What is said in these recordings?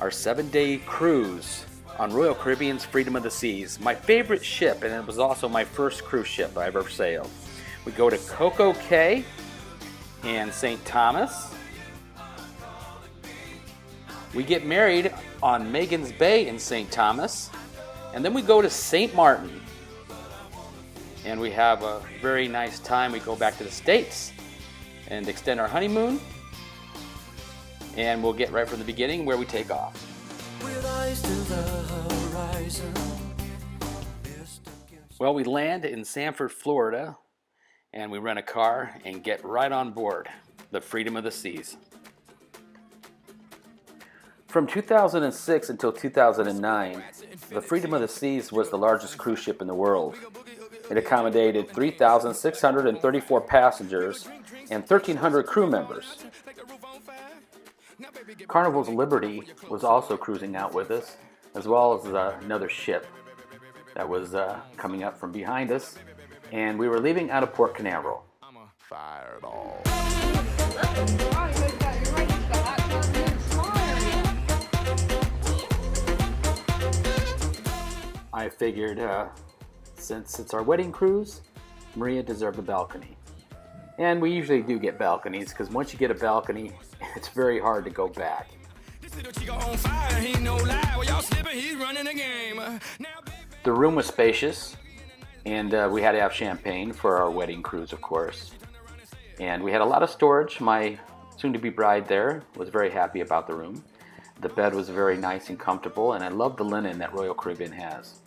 our 7-day cruise on Royal Caribbean's Freedom of the Seas. My favorite ship, and it was also my first cruise ship I ever sailed. We go to Coco Cay and St. Thomas. We get married on Magens Bay in St. Thomas. And then we go to St. Martin. And we have a very nice time. We go back to the States and extend our honeymoon. And we'll get right from the beginning where we take off. Well, we land in Sanford, Florida, and we rent a car and get right on board the Freedom of the Seas. From 2006 until 2009, the Freedom of the Seas was the largest cruise ship in the world. It accommodated 3,634 passengers and 1,300 crew members. Carnival's Liberty was also cruising out with us, as well as another ship that was coming up from behind us, and we were leaving out of Port Canaveral. I figured since it's our wedding cruise, Maria deserved a balcony. And we usually do get balconies, because once you get a balcony, it's very hard to go back. The room was spacious, and we had to have champagne for our wedding cruise, of course. And we had a lot of storage. My soon-to-be bride there was very happy about the room. The bed was very nice and comfortable, and I love the linen that Royal Caribbean has.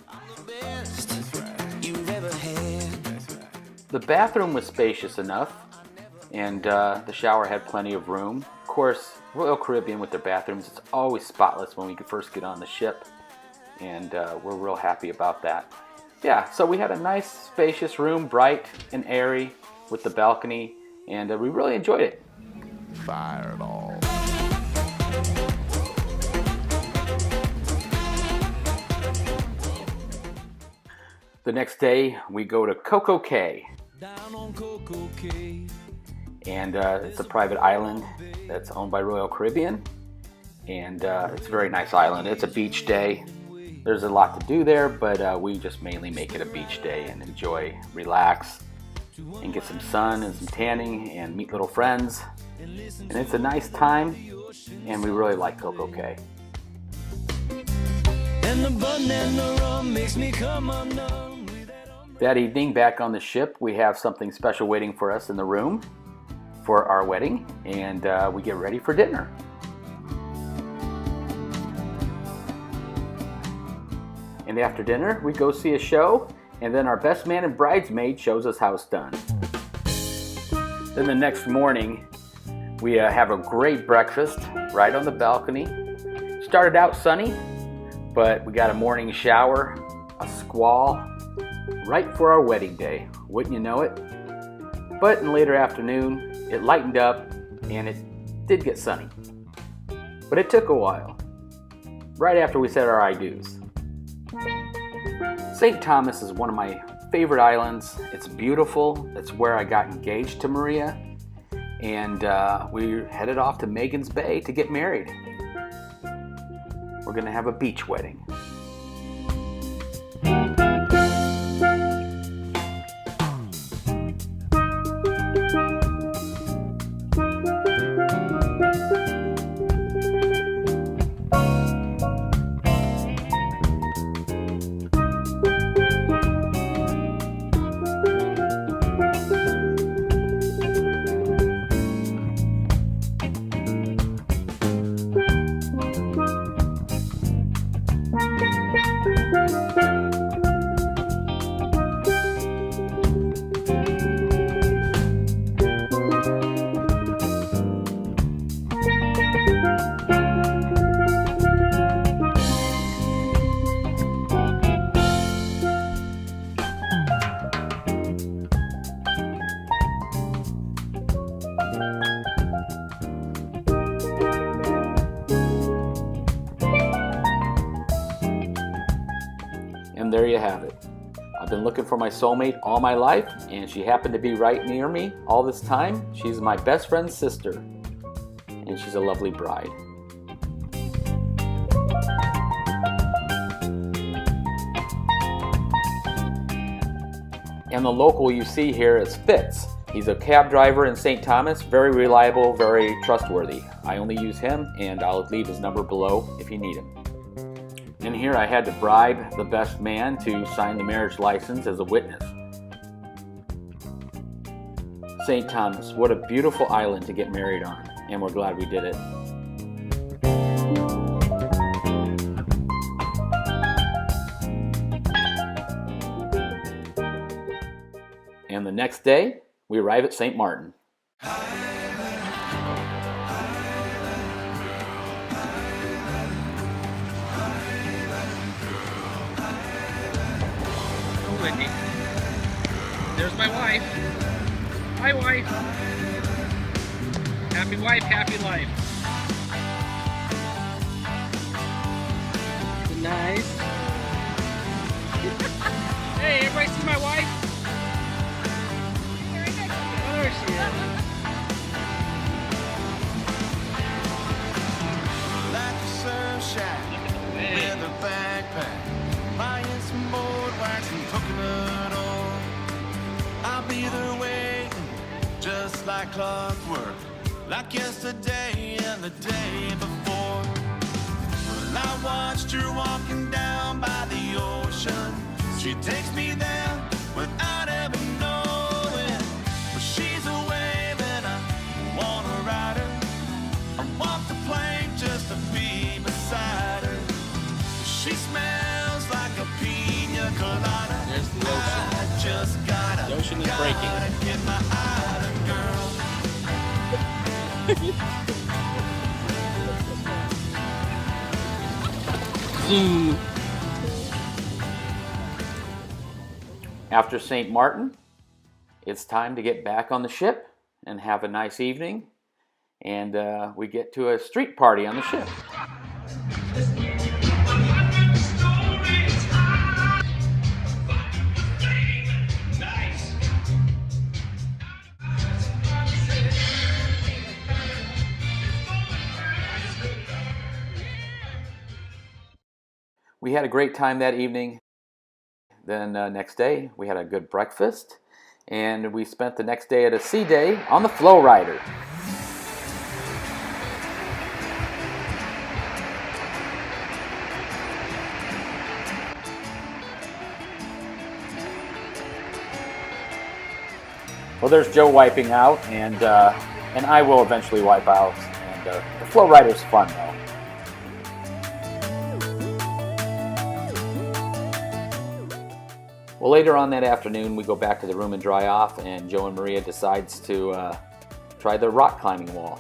The bathroom was spacious enough, and the shower had plenty of room. Of course, Royal Caribbean with their bathrooms, it's always spotless when we first get on the ship, and we're real happy about that. Yeah, so we had a nice spacious room, bright and airy with the balcony, and we really enjoyed it. Fireball. The next day, we go to Coco Cay. And it's a private island that's owned by Royal Caribbean. And it's a very nice island. It's a beach day. There's a lot to do there, but we just mainly make it a beach day and enjoy, relax, and get some sun and some tanning and meet little friends. And it's a nice time, and we really like Coco Cay. And the bun and the rum makes me come undone. That evening, back on the ship, we have something special waiting for us in the room for our wedding, and we get ready for dinner. And after dinner, we go see a show, and then our best man and bridesmaid shows us how it's done. Then the next morning, we have a great breakfast right on the balcony. Started out sunny, but we got a morning shower, a squall, right for our wedding day, wouldn't you know it? But in later afternoon, it lightened up and it did get sunny. But it took a while, right after we said our I do's. St. Thomas is one of my favorite islands. It's beautiful. It's where I got engaged to Maria. And we headed off to Magens Bay to get married. We're gonna have a beach wedding. And there you have it. I've been looking for my soulmate all my life, and she happened to be right near me all this time. She's my best friend's sister, and she's a lovely bride. And the local you see here is FITZ. He's a cab driver in St. Thomas, very reliable, very trustworthy. I only use him, and I'll leave his number below if you need him. And here I had to bribe the best man to sign the marriage license as a witness. St. Thomas, what a beautiful island to get married on, and we're glad we did it. And the next day, we arrive at St. Martin. Oh, Wendy. There's my wife. Hi, wife. Happy wife, happy life. Nice. Hey, everybody see my wife? Oh, there she is. Like the sunshine with a backpack, buying some board wax and coconut oil. I'll be there waiting, just like clockwork, like yesterday and the day before. Well, I watched her walking down by the ocean. She takes me there without ever knowing. But she's a wave and I wanna ride her. I walk the plank just to be beside her. She smells like a pina colada. There's the ocean. I just gotta, The ocean is breaking. gotta get my island girl. Zoom. After St. Martin, it's time to get back on the ship and have a nice evening. And we get to a street party on the ship. We had a great time that evening. Then next day, we had a good breakfast. And we spent the next day at a sea day on the Flow Rider. Well, there's Joe wiping out, and I will eventually wipe out. And the Flow Rider's fun, though. Well, later on that afternoon, we go back to the room and dry off, and Joe and Maria decides to try the rock climbing wall.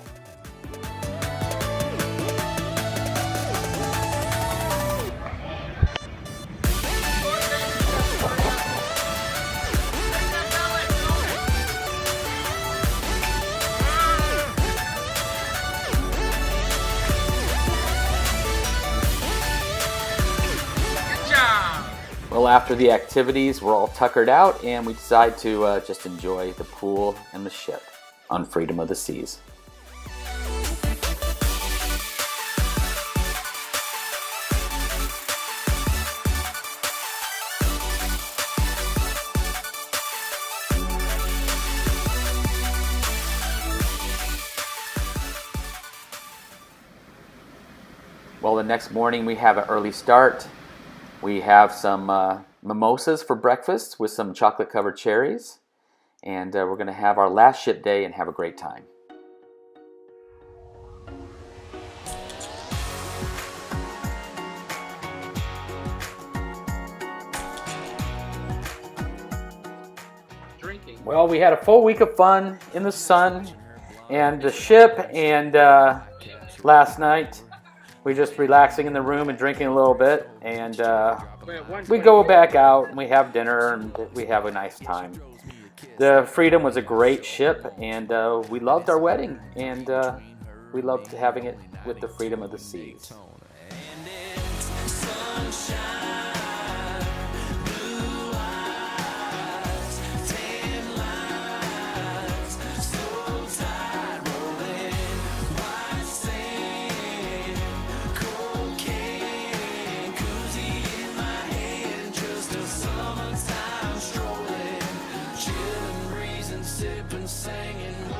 Well, after the activities, we're all tuckered out, and we decide to just enjoy the pool and the ship on Freedom of the Seas. Well, the next morning we have an early start. We have some mimosas for breakfast with some chocolate-covered cherries. And we're going to have our last ship day and have a great time. Drinking. Well, we had a full week of fun in the sun and the ship, and last night we just relaxing in the room and drinking a little bit, and we go back out and we have dinner and we have a nice time. The Freedom was a great ship, and we loved our wedding, and we loved having it with the Freedom of the Seas. singing.